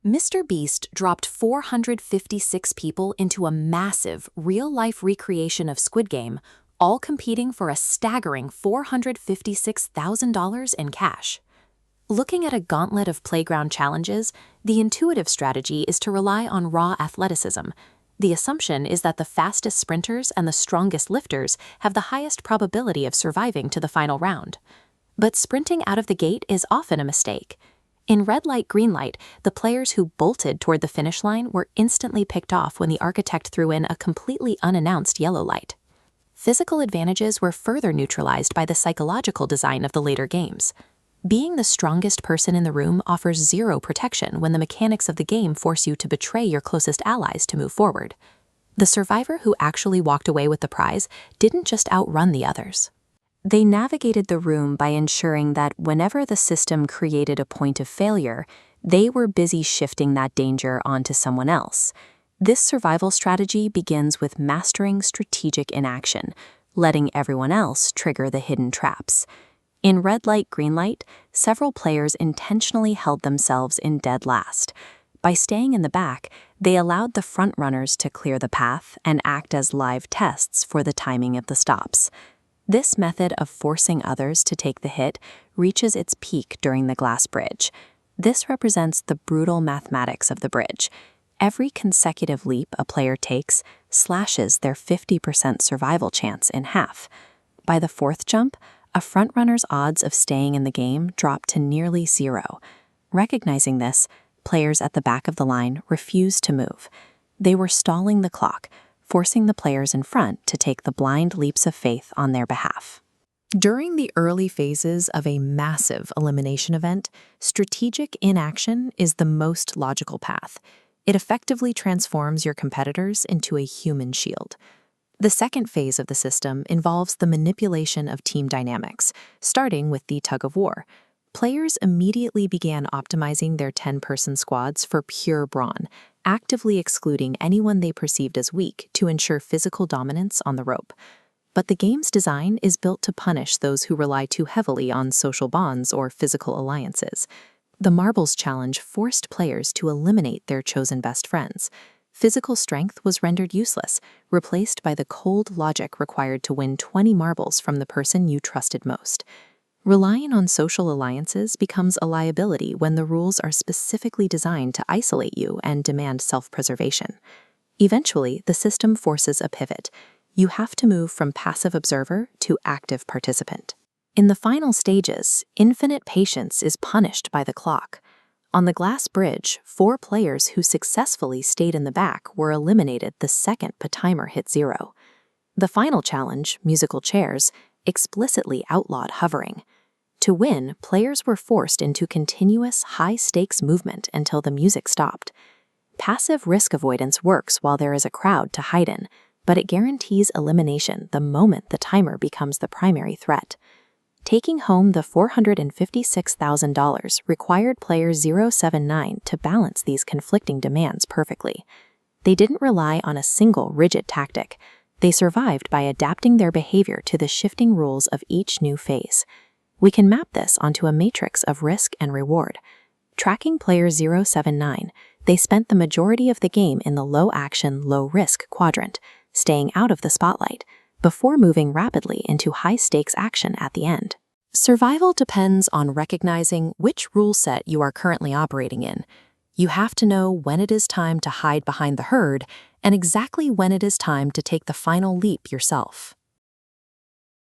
MrBeast dropped 456 people into a massive, real-life recreation of Squid Game, all competing for a staggering $456,000 in cash. Looking at a gauntlet of playground challenges, the intuitive strategy is to rely on raw athleticism. The assumption is that the fastest sprinters and the strongest lifters have the highest probability of surviving to the final round. But sprinting out of the gate is often a mistake. In red light, green light, the players who bolted toward the finish line were instantly picked off when the architect threw in a completely unannounced yellow light. Physical advantages were further neutralized by the psychological design of the later games. Being the strongest person in the room offers zero protection when the mechanics of the game force you to betray your closest allies to move forward. The survivor who actually walked away with the prize didn't just outrun the others. They navigated the room by ensuring that whenever the system created a point of failure, they were busy shifting that danger onto someone else. This survival strategy begins with mastering strategic inaction, letting everyone else trigger the hidden traps. In red light, green light, several players intentionally held themselves in dead last. By staying in the back, they allowed the front runners to clear the path and act as live tests for the timing of the stops. This method of forcing others to take the hit reaches its peak during the glass bridge. This represents the brutal mathematics of the bridge. Every consecutive leap a player takes slashes their 50% survival chance in half. By the fourth jump, a frontrunner's odds of staying in the game drop to nearly zero. Recognizing this, players at the back of the line refused to move. They were stalling the clock, forcing the players in front to take the blind leaps of faith on their behalf. During the early phases of a massive elimination event, strategic inaction is the most logical path. It effectively transforms your competitors into a human shield. The second phase of the system involves the manipulation of team dynamics, starting with the tug-of-war. Players immediately began optimizing their 10-person squads for pure brawn, actively excluding anyone they perceived as weak to ensure physical dominance on the rope. But the game's design is built to punish those who rely too heavily on social bonds or physical alliances. The Marbles Challenge forced players to eliminate their chosen best friends. Physical strength was rendered useless, replaced by the cold logic required to win 20 marbles from the person you trusted most. Relying on social alliances becomes a liability when the rules are specifically designed to isolate you and demand self-preservation. Eventually, the system forces a pivot. You have to move from passive observer to active participant. In the final stages, infinite patience is punished by the clock. On the glass bridge, 4 players who successfully stayed in the back were eliminated the second the timer hit zero. The final challenge, musical chairs, explicitly outlawed hovering. To win, players were forced into continuous, high-stakes movement until the music stopped. Passive risk avoidance works while there is a crowd to hide in, but it guarantees elimination the moment the timer becomes the primary threat. Taking home the $456,000 required player 079 to balance these conflicting demands perfectly. They didn't rely on a single rigid tactic. They survived by adapting their behavior to the shifting rules of each new phase. We can map this onto a matrix of risk and reward. Tracking player 079, they spent the majority of the game in the low-action, low-risk quadrant, staying out of the spotlight, before moving rapidly into high-stakes action at the end. Survival depends on recognizing which rule set you are currently operating in. You have to know when it is time to hide behind the herd and exactly when it is time to take the final leap yourself.